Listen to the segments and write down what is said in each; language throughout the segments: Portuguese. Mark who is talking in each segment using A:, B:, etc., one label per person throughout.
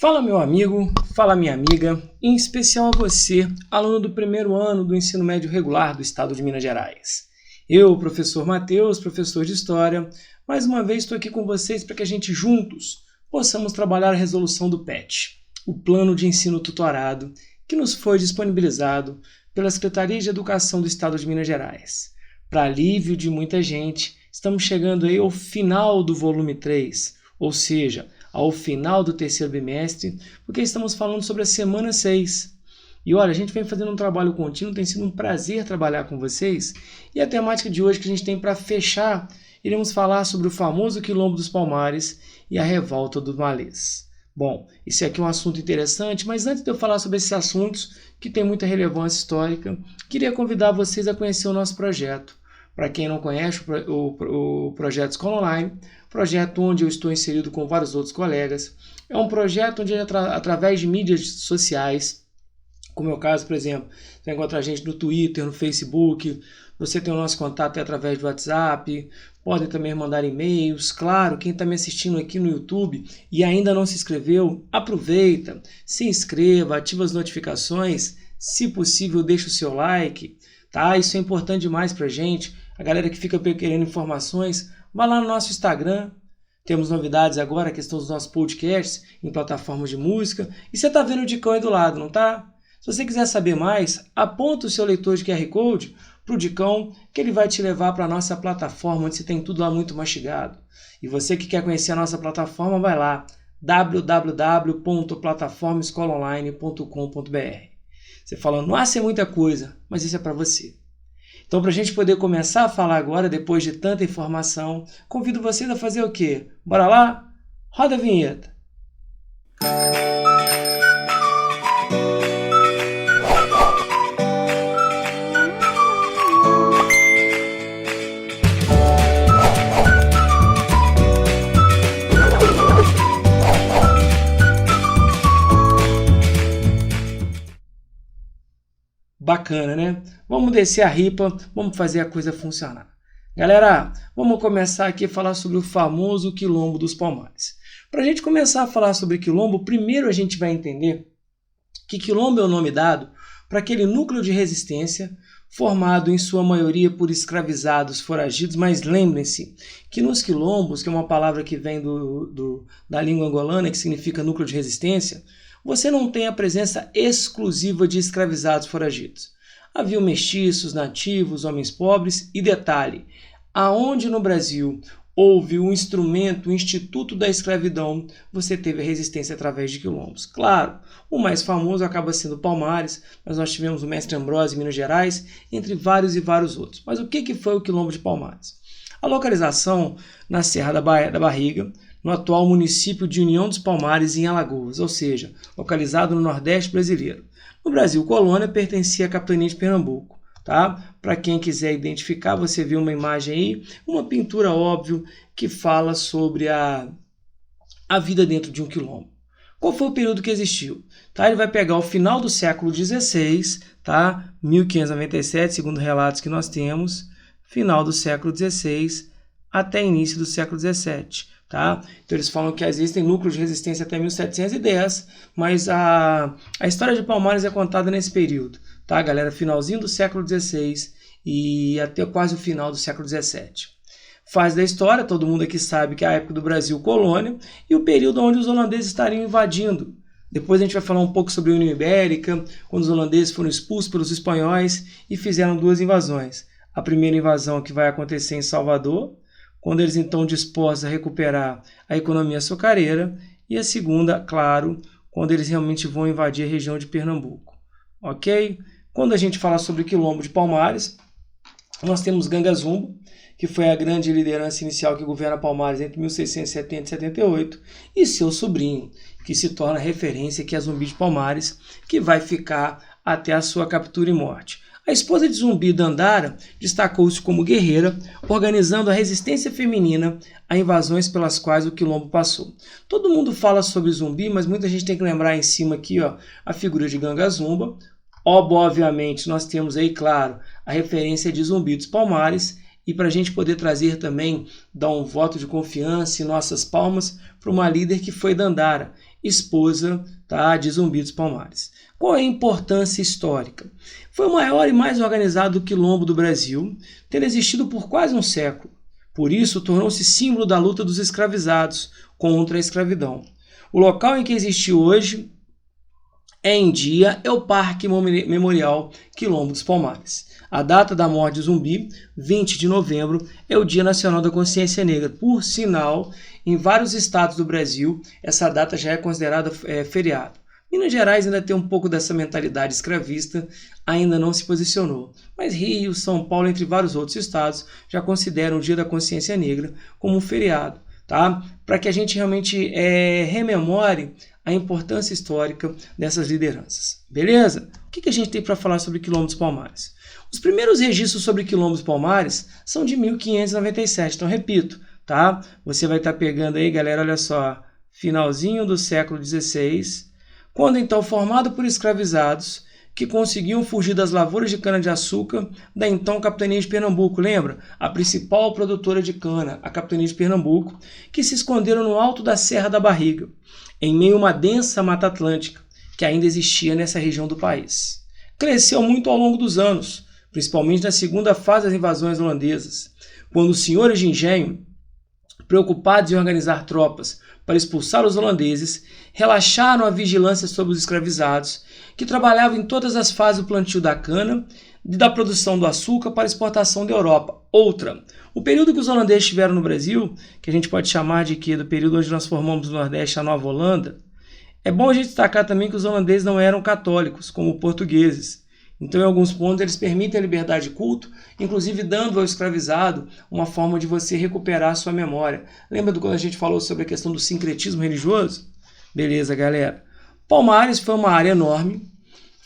A: Fala meu amigo, fala minha amiga, em especial a você, aluno do primeiro ano do ensino médio regular do estado de Minas Gerais. Eu, professor Matheus, professor de História, mais uma vez estou aqui com vocês para que a gente juntos possamos trabalhar a resolução do PET, o Plano de Ensino Tutorado, que nos foi disponibilizado pela Secretaria de Educação do estado de Minas Gerais. Para alívio de muita gente, estamos chegando aí ao final do volume 3, ou seja, ao final do terceiro bimestre, porque estamos falando sobre a semana 6. E olha, a gente vem fazendo um trabalho contínuo, tem sido um prazer trabalhar com vocês. E a temática de hoje que a gente tem para fechar, iremos falar sobre o famoso Quilombo dos Palmares e a Revolta dos Malês. Bom, esse aqui é um assunto interessante, mas antes de eu falar sobre esses assuntos, que tem muita relevância histórica, queria convidar vocês a conhecer o nosso projeto. Para quem não conhece o Projeto Escola Online, projeto onde eu estou inserido com vários outros colegas, é um projeto onde através de mídias sociais, como é o caso, por exemplo, você vai encontrar a gente no Twitter, no Facebook, você tem o nosso contato através do WhatsApp, podem também mandar e-mails. Claro, quem está me assistindo aqui no YouTube e ainda não se inscreveu, aproveita, se inscreva, ativa as notificações, se possível deixa o seu like, tá? Isso é importante demais para a gente. A galera que fica querendo informações, vai lá no nosso Instagram. Temos novidades agora, a questão dos nossos podcasts em plataformas de música. E você está vendo o Dicão aí do lado, não tá? Se você quiser saber mais, aponta o seu leitor de QR Code para o Dicão, que ele vai te levar para a nossa plataforma, onde você tem tudo lá muito mastigado. E você que quer conhecer a nossa plataforma, vai lá, www.plataformaescolaonline.com.br. Você fala, nossa, é muita coisa, mas isso é para você. Então, para a gente poder começar a falar agora, depois de tanta informação, convido vocês a fazer o quê? Bora lá? Roda a vinheta! Bacana, né? Vamos descer a ripa, vamos fazer a coisa funcionar. Galera, vamos começar aqui a falar sobre o famoso Quilombo dos Palmares. Para a gente começar a falar sobre Quilombo, primeiro a gente vai entender que Quilombo é o nome dado para aquele núcleo de resistência formado em sua maioria por escravizados foragidos, mas lembrem-se que nos quilombos, que é uma palavra que vem da língua angolana, que significa núcleo de resistência, você não tem a presença exclusiva de escravizados foragidos. Havia mestiços, nativos, homens pobres e, detalhe, aonde no Brasil houve um instrumento, o Instituto da Escravidão, você teve a resistência através de quilombos. Claro, o mais famoso acaba sendo Palmares, mas nós tivemos o Mestre Ambrósio em Minas Gerais, entre vários e vários outros. Mas o que foi o Quilombo de Palmares? A localização na Serra da Barriga, no atual município de União dos Palmares, em Alagoas, ou seja, localizado no Nordeste brasileiro. No Brasil colônia, pertencia à capitania de Pernambuco. Tá? Para quem quiser identificar, você vê uma imagem aí, uma pintura óbvio que fala sobre a vida dentro de um quilombo. Qual foi o período que existiu? Tá? Ele vai pegar o final do século XVI, tá? 1597, segundo relatos que nós temos, final do século XVI até início do século XVII. Tá? Então eles falam que existem núcleos de resistência até 1710, mas a história de Palmares é contada nesse período, tá, galera? Finalzinho do século XVI e até quase o final do século XVII. Fase da história, todo mundo aqui sabe que é a época do Brasil colônia e o período onde os holandeses estariam invadindo. Depois a gente vai falar um pouco sobre a União Ibérica, quando os holandeses foram expulsos pelos espanhóis e fizeram duas invasões. A primeira invasão que vai acontecer em Salvador, quando eles estão dispostos a recuperar a economia açucareira, e a segunda, claro, quando eles realmente vão invadir a região de Pernambuco. Ok? Quando a gente fala sobre o Quilombo de Palmares, nós temos Ganga Zumba, que foi a grande liderança inicial que governa Palmares entre 1670 e 78, e seu sobrinho, que se torna referência, que é Zumbi de Palmares, que vai ficar até a sua captura e morte. A esposa de Zumbi, Dandara, destacou-se como guerreira, organizando a resistência feminina a invasões pelas quais o quilombo passou. Todo mundo fala sobre Zumbi, mas muita gente tem que lembrar em cima aqui, ó, a figura de Ganga Zumba. Obviamente, nós temos aí, claro, a referência de Zumbi dos Palmares e para a gente poder trazer também, dar um voto de confiança em nossas palmas para uma líder que foi Dandara, esposa, tá, de Zumbi dos Palmares. Qual é a importância histórica? Foi o maior e mais organizado quilombo do Brasil, tendo existido por quase um século. Por isso, tornou-se símbolo da luta dos escravizados contra a escravidão. O local em que existe hoje em dia é o Parque Memorial Quilombo dos Palmares. A data da morte de Zumbi, 20 de novembro, é o Dia Nacional da Consciência Negra. Por sinal, em vários estados do Brasil, essa data já é considerada feriado. Minas Gerais ainda tem um pouco dessa mentalidade escravista, ainda não se posicionou. Mas Rio, São Paulo, entre vários outros estados, já consideram o Dia da Consciência Negra como um feriado, tá? Para que a gente realmente rememore a importância histórica dessas lideranças. Beleza? O que a gente tem para falar sobre Quilombo dos Palmares? Os primeiros registros sobre Quilombo dos Palmares são de 1597, então repito, tá? Você vai estar pegando aí, galera, olha só, finalzinho do século XVI, quando então formado por escravizados que conseguiam fugir das lavouras de cana-de-açúcar da então Capitania de Pernambuco, lembra? A principal produtora de cana, a Capitania de Pernambuco, que se esconderam no alto da Serra da Barriga, em meio a uma densa Mata Atlântica, que ainda existia nessa região do país. Cresceu muito ao longo dos anos, principalmente na segunda fase das invasões holandesas, quando os senhores de engenho, preocupados em organizar tropas para expulsar os holandeses, relaxaram a vigilância sobre os escravizados, que trabalhavam em todas as fases do plantio da cana e da produção do açúcar para exportação da Europa. Outra, o período que os holandeses estiveram no Brasil, que a gente pode chamar de que do período onde nós formamos o Nordeste a Nova Holanda, é bom a gente destacar também que os holandeses não eram católicos, como portugueses. Então, em alguns pontos, eles permitem a liberdade de culto, inclusive dando ao escravizado uma forma de você recuperar a sua memória. Lembra quando a gente falou sobre a questão do sincretismo religioso? Beleza, galera. Palmares foi uma área enorme,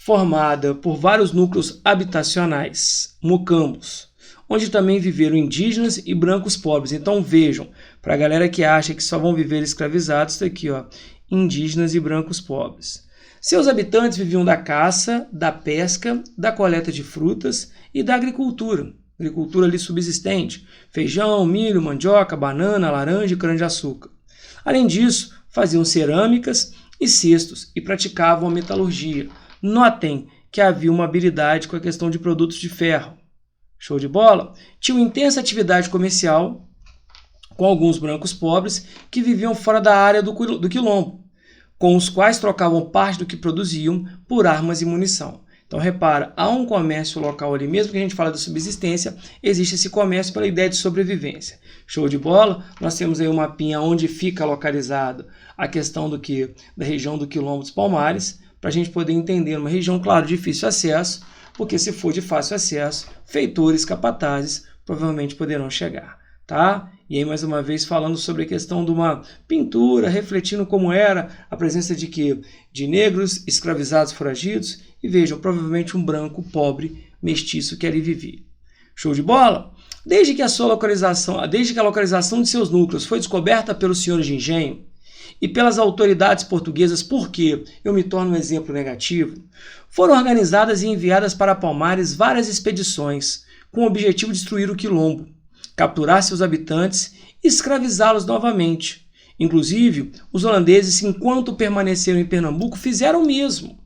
A: formada por vários núcleos habitacionais, mocambos, onde também viveram indígenas e brancos pobres. Então, vejam, para a galera que acha que só vão viver escravizados, está aqui, ó, indígenas e brancos pobres. Seus habitantes viviam da caça, da pesca, da coleta de frutas e da agricultura. Agricultura ali subsistente, feijão, milho, mandioca, banana, laranja e cana-de-açúcar. Além disso, faziam cerâmicas e cestos e praticavam a metalurgia. Notem que havia uma habilidade com a questão de produtos de ferro. Show de bola? Tinham intensa atividade comercial com alguns brancos pobres que viviam fora da área do quilombo, com os quais trocavam parte do que produziam por armas e munição. Então, repara, há um comércio local ali, mesmo que a gente fale da subsistência, existe esse comércio pela ideia de sobrevivência. Show de bola? Nós temos aí um mapinha onde fica localizado a questão da região do Quilombo dos Palmares, para a gente poder entender uma região, claro, de difícil acesso, porque se for de fácil acesso, feitores, capatazes, provavelmente poderão chegar, tá? E aí, mais uma vez, falando sobre a questão de uma pintura, refletindo como era a presença de negros escravizados foragidos, e vejam, provavelmente um branco pobre, mestiço que ali vivia. Show de bola? Desde que a localização de seus núcleos foi descoberta pelos senhores de engenho e pelas autoridades portuguesas, porque eu me torno um exemplo negativo, foram organizadas e enviadas para Palmares várias expedições com o objetivo de destruir o quilombo, capturar seus habitantes e escravizá-los novamente. Inclusive, os holandeses, enquanto permaneceram em Pernambuco, fizeram o mesmo.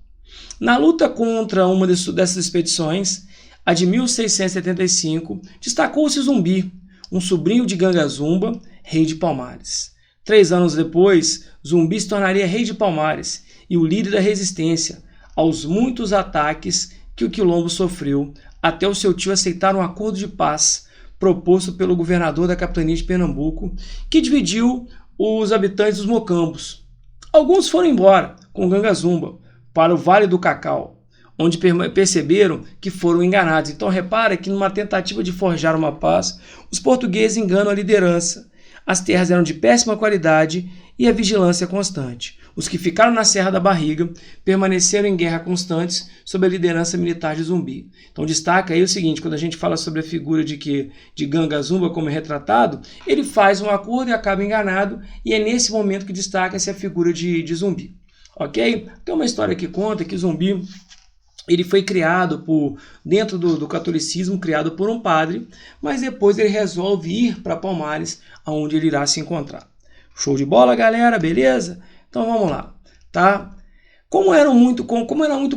A: Na luta contra uma dessas expedições, a de 1675, destacou-se Zumbi, um sobrinho de Gangazumba, rei de Palmares. 3 anos depois, Zumbi se tornaria rei de Palmares e o líder da resistência aos muitos ataques que o quilombo sofreu, até o seu tio aceitar um acordo de paz proposto pelo governador da Capitania de Pernambuco, que dividiu os habitantes dos mocambos. Alguns foram embora com Gangazumba para o Vale do Cacau, onde perceberam que foram enganados. Então repara que numa tentativa de forjar uma paz, os portugueses enganam a liderança. As terras eram de péssima qualidade e a vigilância constante. Os que ficaram na Serra da Barriga permaneceram em guerra constantes sob a liderança militar de Zumbi. Então destaca aí o seguinte, quando a gente fala sobre a figura de Gangazumba como é retratado, ele faz um acordo e acaba enganado, e é nesse momento que destaca-se a figura de Zumbi. Ok? Tem uma história que conta que Zumbi Ele foi criado dentro do catolicismo, criado por um padre, mas depois ele resolve ir para Palmares, onde ele irá se encontrar. Show de bola, galera, beleza? Então vamos lá, tá? Como era muito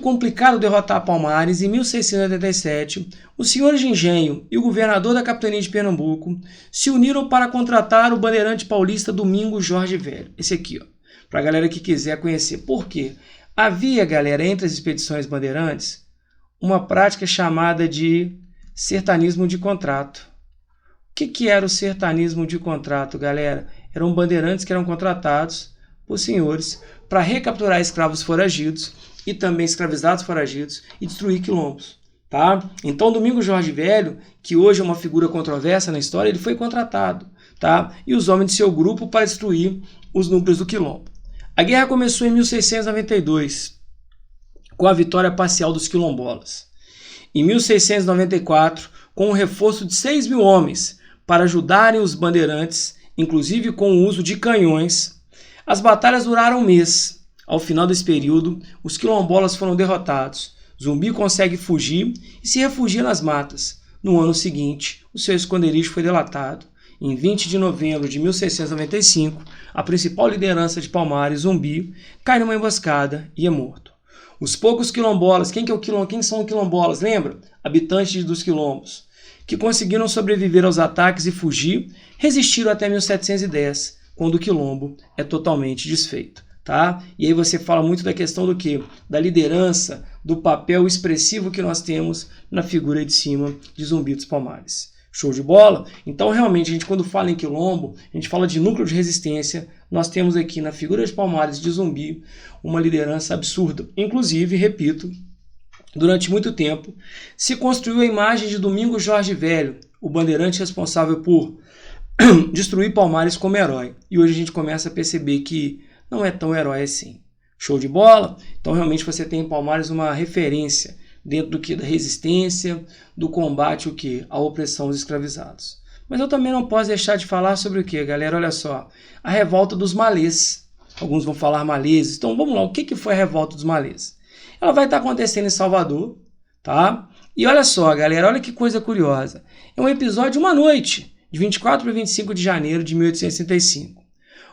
A: complicado derrotar Palmares, em 1687, os senhores de engenho e o governador da capitania de Pernambuco se uniram para contratar o bandeirante paulista Domingos Jorge Velho. Esse aqui, ó, para a galera que quiser conhecer. Por quê? Havia, galera, entre as expedições bandeirantes, uma prática chamada de sertanismo de contrato. O que era o sertanismo de contrato, galera? Eram bandeirantes que eram contratados por senhores para recapturar escravos foragidos e também escravizados foragidos e destruir quilombos. Tá? Então, Domingos Jorge Velho, que hoje é uma figura controversa na história, ele foi contratado, tá? E os homens de seu grupo para destruir os núcleos do quilombo. A guerra começou em 1692, com a vitória parcial dos quilombolas. Em 1694, com um reforço de 6.000 homens para ajudarem os bandeirantes, inclusive com o uso de canhões. As batalhas duraram um mês. Ao final desse período, os quilombolas foram derrotados. Zumbi consegue fugir e se refugia nas matas. No ano seguinte, o seu esconderijo foi delatado. Em 20 de novembro de 1695, a principal liderança de Palmares, Zumbi, cai numa emboscada e é morto. Os poucos quilombolas, quem são os quilombolas? Lembra? Habitantes dos quilombos, que conseguiram sobreviver aos ataques e fugir, resistiram até 1710, quando o quilombo é totalmente desfeito. Tá? E aí você fala muito da questão do quê? Da liderança, do papel expressivo que nós temos na figura de cima de Zumbi dos Palmares. Show de bola? Então, realmente, a gente quando fala em quilombo, a gente fala de núcleo de resistência, nós temos aqui na figura de Palmares de Zumbi uma liderança absurda. Inclusive, repito, durante muito tempo, se construiu a imagem de Domingos Jorge Velho, o bandeirante responsável por destruir Palmares como herói. E hoje a gente começa a perceber que não é tão herói assim. Show de bola? Então, realmente, você tem em Palmares uma referência dentro do que? Da resistência, do combate à opressão aos escravizados. Mas eu também não posso deixar de falar sobre o que, galera? Olha só, a revolta dos malês. Alguns vão falar maleses. Então, vamos lá, o que foi a revolta dos malês? Ela vai estar acontecendo em Salvador, tá? E olha só, galera, olha que coisa curiosa. É um episódio de uma noite, de 24 para 25 de janeiro de 1865.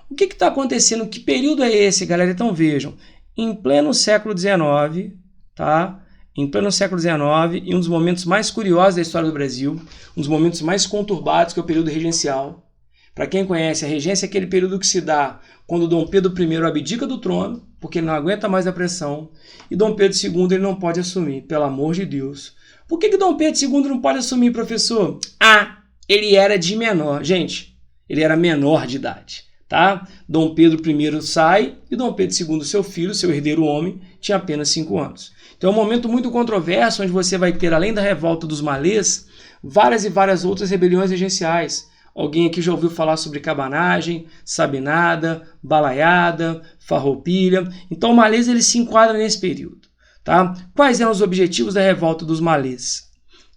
A: O que está acontecendo? Que período é esse, galera? Então vejam, em pleno século XIX, tá? Em pleno século XIX, e um dos momentos mais curiosos da história do Brasil, um dos momentos mais conturbados, que é o período regencial. Para quem conhece, a regência é aquele período que se dá quando Dom Pedro I abdica do trono, porque ele não aguenta mais a pressão, e Dom Pedro II ele não pode assumir, pelo amor de Deus. Por que Dom Pedro II não pode assumir, professor? Ah, ele era de menor. Gente, ele era menor de idade. Tá? Dom Pedro I sai e Dom Pedro II, seu filho, seu herdeiro homem, tinha apenas 5 anos. Então é um momento muito controverso, onde você vai ter, além da revolta dos malês, várias e várias outras rebeliões regenciais. Alguém aqui já ouviu falar sobre cabanagem, sabinada, balaiada, farroupilha. Então o malês ele se enquadra nesse período. Tá? Quais eram os objetivos da revolta dos malês?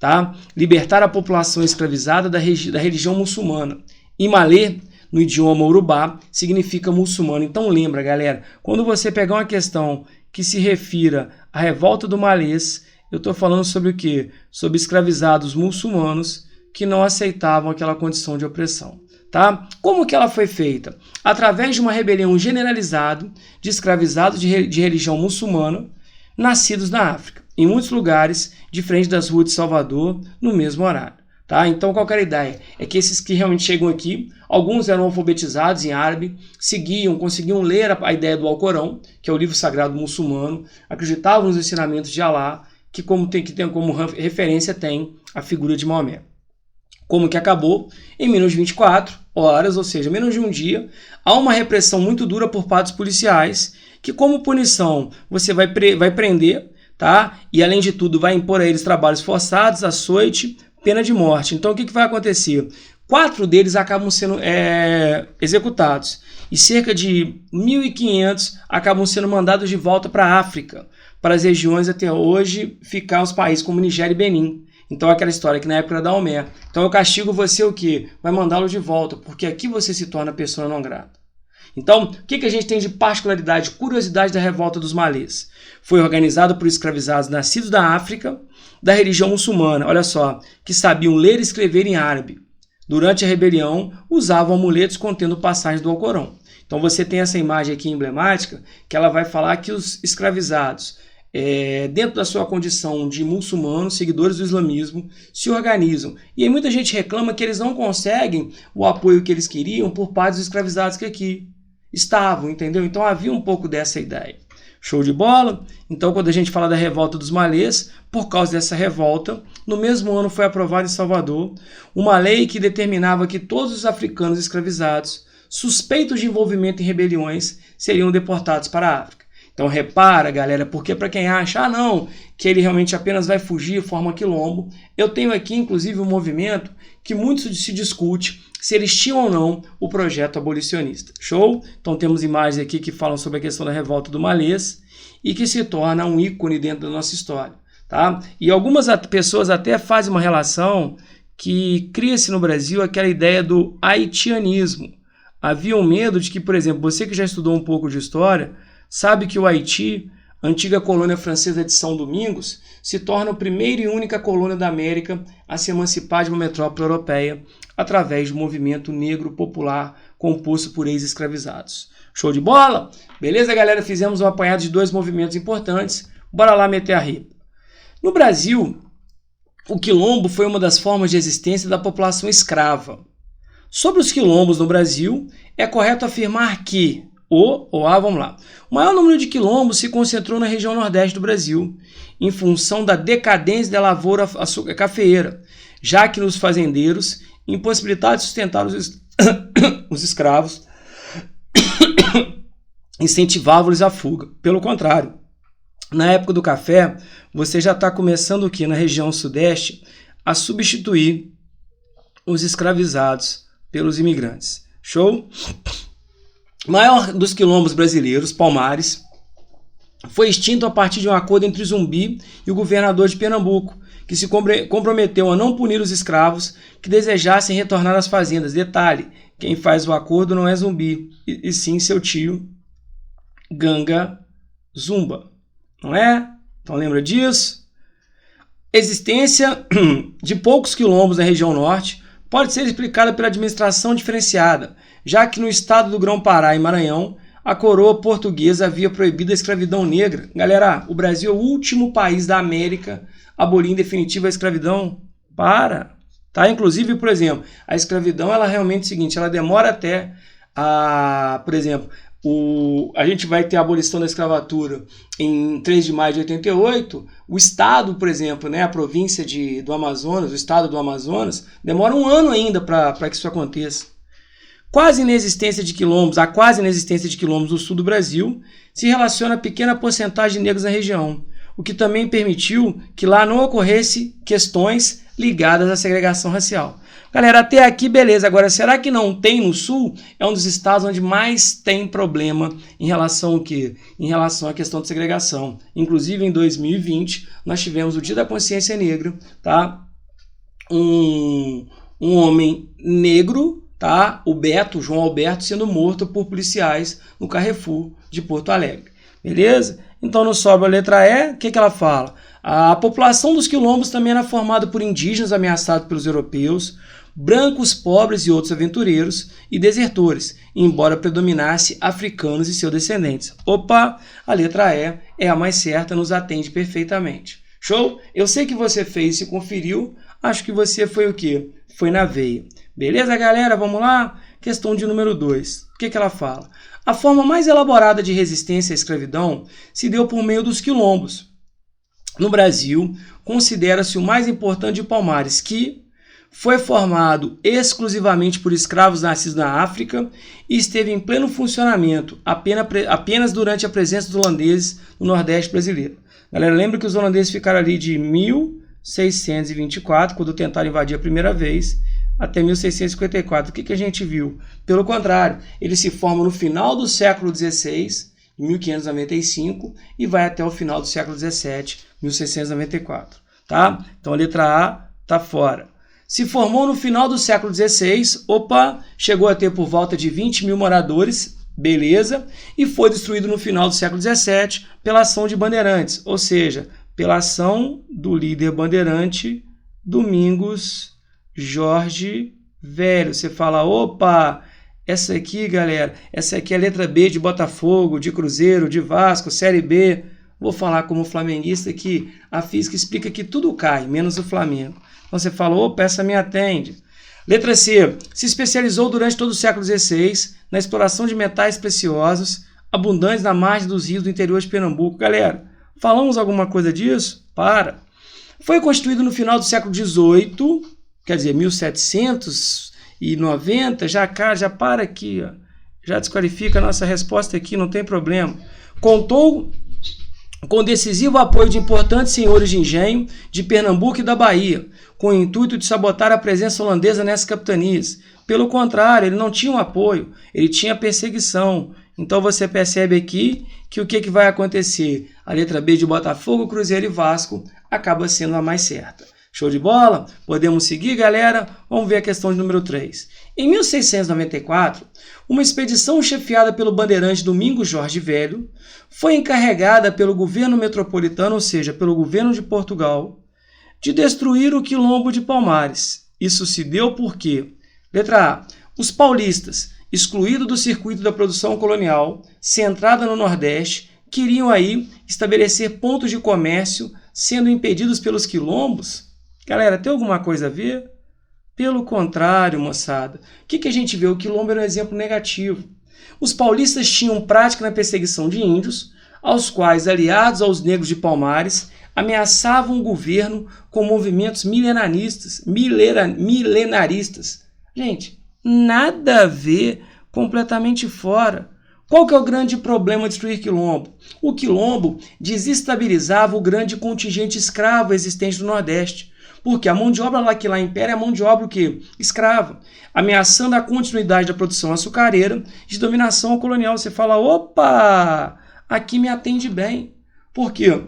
A: Tá? Libertar a população escravizada da religião muçulmana. Em malê, no idioma urubá, significa muçulmano. Então lembra, galera, quando você pegar uma questão que se refira à revolta do malês, eu estou falando sobre o quê? Sobre escravizados muçulmanos que não aceitavam aquela condição de opressão. Tá? Como que ela foi feita? Através de uma rebelião generalizada de escravizados de religião muçulmana nascidos na África, em muitos lugares, diferente das ruas de Salvador, no mesmo horário. Tá? Então, qual que era a ideia? É que esses que realmente chegam aqui, alguns eram alfabetizados em árabe, conseguiam ler a ideia do Alcorão, que é o livro sagrado muçulmano, acreditavam nos ensinamentos de Alá, que tem como referência tem a figura de Maomé. Como que acabou? Em menos de 24 horas, ou seja, menos de um dia, há uma repressão muito dura por parte dos policiais, que como punição você vai prender, tá? E além de tudo vai impor a eles trabalhos forçados, açoite, pena de morte. Então o que vai acontecer? 4 deles acabam sendo executados e cerca de 1.500 acabam sendo mandados de volta para a África, para as regiões até hoje ficar os países como Nigéria e Benin. Então aquela história que na época era da Omé. Então eu castigo você o quê? Vai mandá-lo de volta, porque aqui você se torna pessoa não grata. Então, o que a gente tem de particularidade, curiosidade da revolta dos malês? Foi organizado por escravizados nascidos da África, da religião muçulmana, olha só, que sabiam ler e escrever em árabe. Durante a rebelião, usavam amuletos contendo passagens do Alcorão. Então você tem essa imagem aqui emblemática, que ela vai falar que os escravizados, dentro da sua condição de muçulmanos, seguidores do islamismo, se organizam. E aí muita gente reclama que eles não conseguem o apoio que eles queriam por parte dos escravizados que aqui estavam, entendeu? Então havia um pouco dessa ideia. Show de bola? Então quando a gente fala da revolta dos malês, por causa dessa revolta, no mesmo ano foi aprovada em Salvador uma lei que determinava que todos os africanos escravizados, suspeitos de envolvimento em rebeliões, seriam deportados para a África. Então repara, galera, porque para quem acha, não, que ele realmente apenas vai fugir, forma quilombo, eu tenho aqui inclusive um movimento que muito se discute se eles tinham ou não o projeto abolicionista. Show? Então temos imagens aqui que falam sobre a questão da revolta do malês e que se torna um ícone dentro da nossa história. Tá? E algumas pessoas até fazem uma relação que cria-se no Brasil aquela ideia do haitianismo. Havia um medo de que, por exemplo, você que já estudou um pouco de história, sabe que o Haiti, antiga colônia francesa de São Domingos, se torna a primeira e única colônia da América a se emancipar de uma metrópole europeia através do movimento negro popular composto por ex-escravizados. Show de bola? Beleza, galera? Fizemos um apanhado de dois movimentos importantes. Bora lá meter a ripa. No Brasil, o quilombo foi uma das formas de existência da população escrava. Sobre os quilombos no Brasil, é correto afirmar que vamos lá. O maior número de quilombos se concentrou na região nordeste do Brasil, em função da decadência da lavoura cafeeira, já que nos fazendeiros, impossibilitados de sustentar os escravos, incentivavam-lhes a fuga. Pelo contrário, na época do café, você já está começando aqui na região sudeste a substituir os escravizados pelos imigrantes. Show? O maior dos quilombos brasileiros, Palmares, foi extinto a partir de um acordo entre Zumbi e o governador de Pernambuco, que se comprometeu a não punir os escravos que desejassem retornar às fazendas. Detalhe, quem faz o acordo não é Zumbi, e sim seu tio Ganga Zumba. Não é? Então lembra disso? Existência de poucos quilombos na região norte pode ser explicada pela administração diferenciada, já que no estado do Grão-Pará e Maranhão, a coroa portuguesa havia proibido a escravidão negra. Galera, o Brasil é o último país da América a abolir em definitivo a escravidão. Tá? Inclusive, por exemplo, a escravidão, ela realmente é o seguinte, ela demora até, por exemplo, a gente vai ter a abolição da escravatura em 3 de maio de 88, o estado, por exemplo, né, a província do Amazonas, o estado do Amazonas, demora um ano ainda para que isso aconteça. A quase inexistência de quilombos no sul do Brasil se relaciona a pequena porcentagem de negros na região, o que também permitiu que lá não ocorresse questões ligadas à segregação racial. Galera, até aqui beleza. Agora, será que não tem no sul? É um dos estados onde mais tem problema em relação ao quê? Em relação à questão de segregação. Inclusive, em 2020, nós tivemos o Dia da Consciência Negra, tá? Um homem negro, tá? O João Alberto, sendo morto por policiais no Carrefour de Porto Alegre. Beleza? Então, não sobra a letra E. O que ela fala? A população dos quilombos também era formada por indígenas ameaçados pelos europeus, brancos, pobres e outros aventureiros e desertores, embora predominasse africanos e seus descendentes. Opa, a letra E é a mais certa, nos atende perfeitamente. Show? Eu sei que você fez e conferiu, acho que você foi o quê? Foi na veia. Beleza, galera? Vamos lá? Questão de número 2. O que ela fala? A forma mais elaborada de resistência à escravidão se deu por meio dos quilombos. No Brasil, considera-se o mais importante de Palmares, que foi formado exclusivamente por escravos nascidos na África e esteve em pleno funcionamento apenas durante a presença dos holandeses no Nordeste brasileiro. Galera, lembra que os holandeses ficaram ali de 1624, quando tentaram invadir a primeira vez, até 1654. O que a gente viu? Pelo contrário, ele se forma no final do século XVI, 1595, e vai até o final do século XVII, 1694. Tá? Então a letra A está fora. Se formou no final do século XVI, chegou a ter por volta de 20 mil moradores, Beleza? E foi destruído no final do século XVII pela ação de bandeirantes, ou seja, pela ação do líder bandeirante Domingos Jorge Velho. Você fala, opa, essa aqui, galera, essa aqui é a letra B de Botafogo, de Cruzeiro, de Vasco, Série B. Vou falar como flamenguista que a física explica que tudo cai, menos o Flamengo. Então você fala, opa, essa me atende. Letra C. Se especializou durante todo o século XVI na exploração de metais preciosos, abundantes na margem dos rios do interior de Pernambuco. Galera, falamos alguma coisa disso? Para. Foi constituído no final do século XVIII, quer dizer, 1790, já para aqui, ó. Já desqualifica a nossa resposta aqui, não tem problema. Contou com decisivo apoio de importantes senhores de engenho de Pernambuco e da Bahia, com o intuito de sabotar a presença holandesa nessas capitanias. Pelo contrário, ele não tinha um apoio, ele tinha perseguição. Então você percebe aqui que o que vai acontecer? A letra B de Botafogo, Cruzeiro e Vasco acaba sendo a mais certa. Show de bola? Podemos seguir, galera? Vamos ver a questão de número 3. Em 1694, uma expedição chefiada pelo bandeirante Domingos Jorge Velho foi encarregada pelo governo metropolitano, ou seja, pelo governo de Portugal, de destruir o quilombo de Palmares. Isso se deu porque, letra A, os paulistas, excluídos do circuito da produção colonial, centrada no Nordeste, queriam aí estabelecer pontos de comércio, sendo impedidos pelos quilombos. Galera, tem alguma coisa a ver? Pelo contrário, moçada. O que a gente vê? O quilombo era um exemplo negativo. Os paulistas tinham prática na perseguição de índios, aos quais, aliados aos negros de Palmares, ameaçavam o governo com movimentos milenaristas. Gente, nada a ver, completamente fora. Qual que é o grande problema de destruir quilombo? O quilombo desestabilizava o grande contingente escravo existente no Nordeste, porque a mão de obra lá que lá impera é a mão de obra o quê? Escrava, ameaçando a continuidade da produção açucareira de dominação colonial. Você fala, opa, aqui me atende bem. Por quê?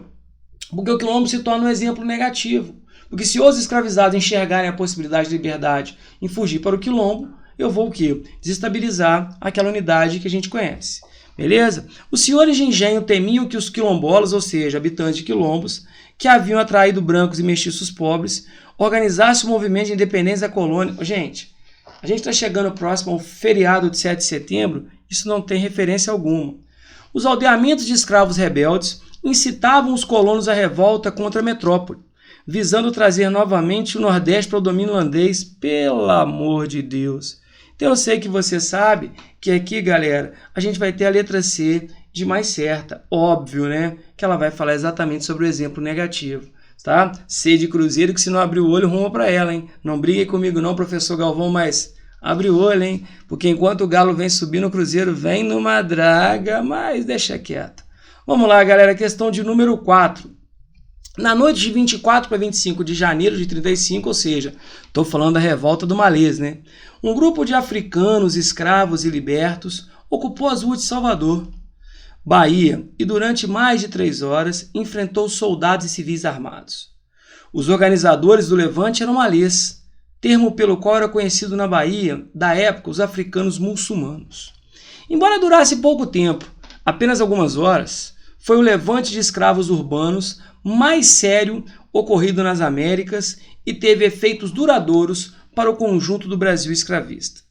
A: Porque o quilombo se torna um exemplo negativo. Porque se os escravizados enxergarem a possibilidade de liberdade em fugir para o quilombo, eu vou o quê? Desestabilizar aquela unidade que a gente conhece. Beleza? Os senhores de engenho temiam que os quilombolas, ou seja, habitantes de quilombos, que haviam atraído brancos e mestiços pobres, organizassem o movimento de independência da colônia. Gente, a gente está chegando próximo ao feriado de 7 de setembro, isso não tem referência alguma. Os aldeamentos de escravos rebeldes incitavam os colonos à revolta contra a metrópole, visando trazer novamente o Nordeste para o domínio holandês, pelo amor de Deus. Então eu sei que você sabe que aqui, galera, a gente vai ter a letra C de mais certa, óbvio, né? Que ela vai falar exatamente sobre o exemplo negativo, tá? C de Cruzeiro, que se não abrir o olho, rumo para ela, hein? Não briguem comigo não, professor Galvão, mas abre o olho, hein? Porque enquanto o Galo vem subindo, o Cruzeiro vem numa draga, mas deixa quieto. Vamos lá, galera, questão de número 4. Na noite de 24 para 25 de janeiro de 35, ou seja, estou falando da revolta do Malês, né? Um grupo de africanos, escravos e libertos ocupou as ruas de Salvador, Bahia, e durante mais de 3 horas enfrentou soldados e civis armados. Os organizadores do levante eram malês, termo pelo qual era conhecido na Bahia, da época, os africanos muçulmanos. Embora durasse pouco tempo, apenas algumas horas, foi o levante de escravos urbanos mais sério ocorrido nas Américas e teve efeitos duradouros para o conjunto do Brasil escravista.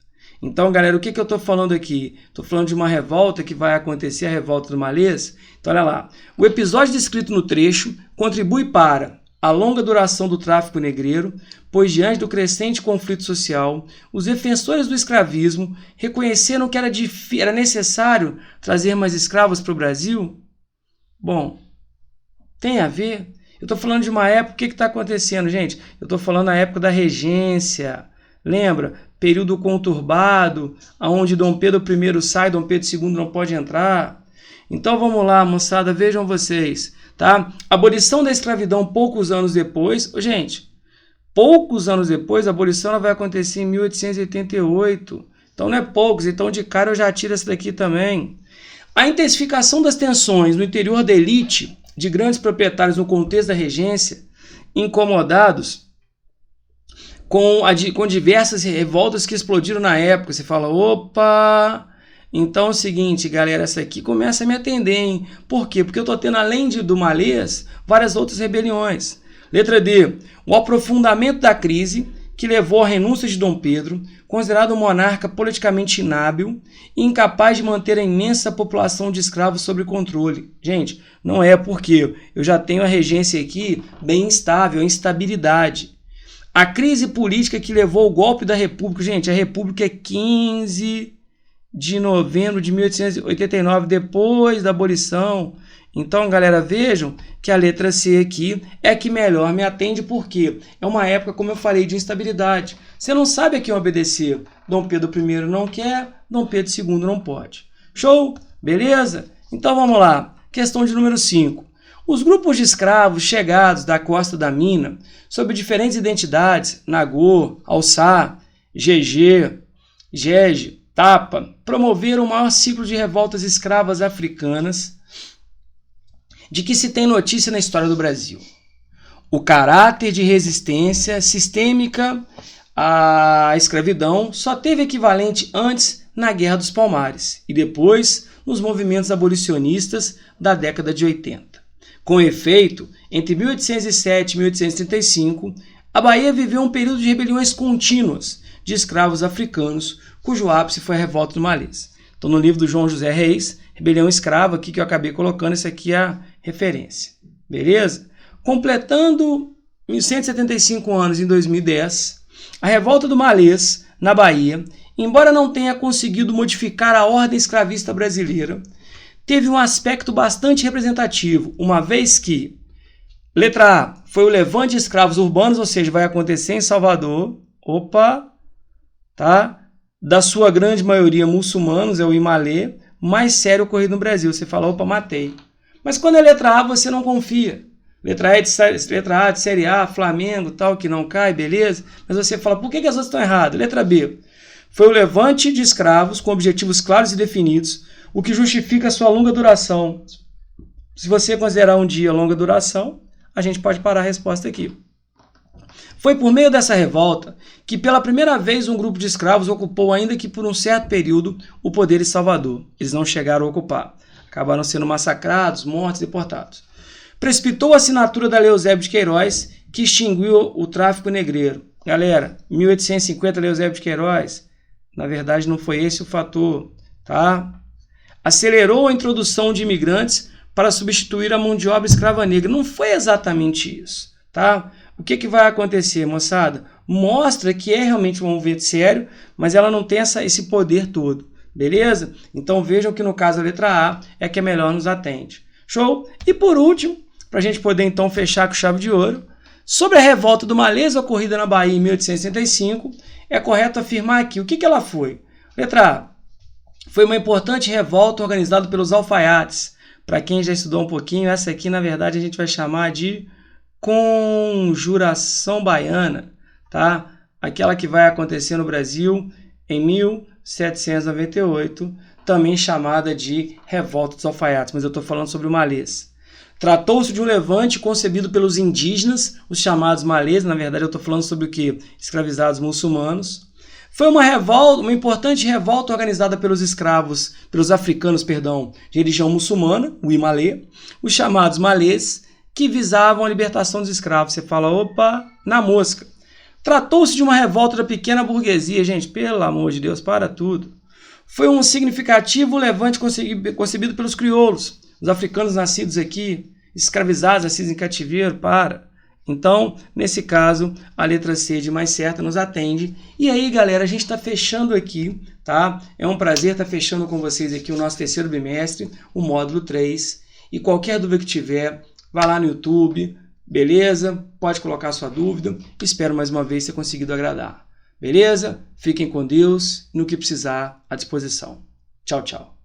A: Então, galera, o que eu estou falando aqui? Estou falando de uma revolta que vai acontecer, a revolta do Malês. Então, olha lá. O episódio descrito no trecho contribui para a longa duração do tráfico negreiro, pois diante do crescente conflito social, os defensores do escravismo reconheceram que era necessário trazer mais escravos para o Brasil. Bom, tem a ver? Eu estou falando de uma época, o que está acontecendo, gente? Eu estou falando da época da regência. Lembra? Período conturbado, onde Dom Pedro I sai, Dom Pedro II não pode entrar. Então vamos lá, moçada, vejam vocês. Tá? Abolição da escravidão poucos anos depois. Gente, poucos anos depois, a abolição ela vai acontecer em 1888. Então não é poucos, então de cara eu já tiro essa daqui também. A intensificação das tensões no interior da elite de grandes proprietários no contexto da regência, incomodados com diversas revoltas que explodiram na época. Você fala, opa, Então é o seguinte, galera, essa aqui começa a me atender, hein? Por quê? Porque eu tô tendo, além do Malês, várias outras rebeliões. Letra D, o aprofundamento da crise que levou à renúncia de Dom Pedro, considerado um monarca politicamente inábil e incapaz de manter a imensa população de escravos sob controle. Gente, não é porque eu já tenho a regência aqui bem instável, instabilidade. A crise política que levou ao golpe da República, gente, a República é 15 de novembro de 1889, depois da abolição. Então, galera, vejam que a letra C aqui é a que melhor me atende, porque é uma época, como eu falei, de instabilidade. Você não sabe a quem obedecer. Dom Pedro I não quer, Dom Pedro II não pode. Show? Beleza? Então, vamos lá. Questão de número 5. Os grupos de escravos chegados da costa da mina, sob diferentes identidades, Nagô, Alçá, GG, Gege, Tapa, promoveram o maior ciclo de revoltas escravas africanas de que se tem notícia na história do Brasil. O caráter de resistência sistêmica à escravidão só teve equivalente antes na Guerra dos Palmares e depois nos movimentos abolicionistas da década de 80. Com efeito, entre 1807 e 1835, a Bahia viveu um período de rebeliões contínuas de escravos africanos, cujo ápice foi a Revolta do Malês. Então, no livro do João José Reis, Rebelião Escrava, aqui que eu acabei colocando, essa aqui é a referência. Beleza? Completando 175 anos em 2010, a Revolta do Malês, na Bahia, embora não tenha conseguido modificar a ordem escravista brasileira, teve um aspecto bastante representativo, uma vez que, letra A, foi o levante de escravos urbanos, ou seja, vai acontecer em Salvador, tá? Da sua grande maioria muçulmanos, é o Imalê, mais sério ocorrido no Brasil. Você fala, matei. Mas quando é letra A, você não confia. Letra A de Série A, Flamengo, tal, que não cai, beleza? Mas você fala, por que as outras estão erradas? Letra B, foi o levante de escravos com objetivos claros e definidos, o que justifica a sua longa duração. Se você considerar um dia longa duração, a gente pode parar a resposta aqui. Foi por meio dessa revolta que pela primeira vez um grupo de escravos ocupou, ainda que por um certo período, o poder em Salvador. Eles não chegaram a ocupar. Acabaram sendo massacrados, mortos, deportados. Precipitou a assinatura da Lei Eusébio de Queiroz, que extinguiu o tráfico negreiro. Galera, 1850, Lei Eusébio de Queiroz, na verdade não foi esse o fator, tá? Acelerou a introdução de imigrantes para substituir a mão de obra escrava negra. Não foi exatamente isso, tá? O que vai acontecer, moçada? Mostra que é realmente um movimento sério, mas ela não tem esse poder todo, beleza? Então vejam que no caso a letra A é que é melhor nos atende. Show? E por último, para a gente poder então fechar com chave de ouro, sobre a revolta do Malês ocorrida na Bahia em 1865, é correto afirmar aqui o que ela foi. Letra A, foi uma importante revolta organizada pelos alfaiates. Para quem já estudou um pouquinho, essa aqui na verdade a gente vai chamar de Conjuração Baiana, tá? Aquela que vai acontecer no Brasil em 1798, também chamada de Revolta dos Alfaiates, mas eu estou falando sobre o Malês. Tratou-se de um levante concebido pelos indígenas, os chamados malês, na verdade eu estou falando sobre o que? Escravizados muçulmanos. Foi uma importante revolta organizada pelos africanos, de religião muçulmana, o Imalê, os chamados malês, que visavam a libertação dos escravos. Você fala, na mosca. Tratou-se de uma revolta da pequena burguesia, gente, pelo amor de Deus, para tudo. Foi um significativo levante concebido pelos crioulos, os africanos nascidos aqui, escravizados, nascidos em cativeiro, Então, nesse caso, a letra C de mais certa nos atende. E aí, galera, a gente está fechando aqui, tá? É um prazer estar fechando com vocês aqui o nosso terceiro bimestre, o módulo 3. E qualquer dúvida que tiver, vá lá no YouTube, beleza? Pode colocar sua dúvida. Espero mais uma vez ter conseguido agradar. Beleza? Fiquem com Deus. No que precisar, à disposição. Tchau, tchau.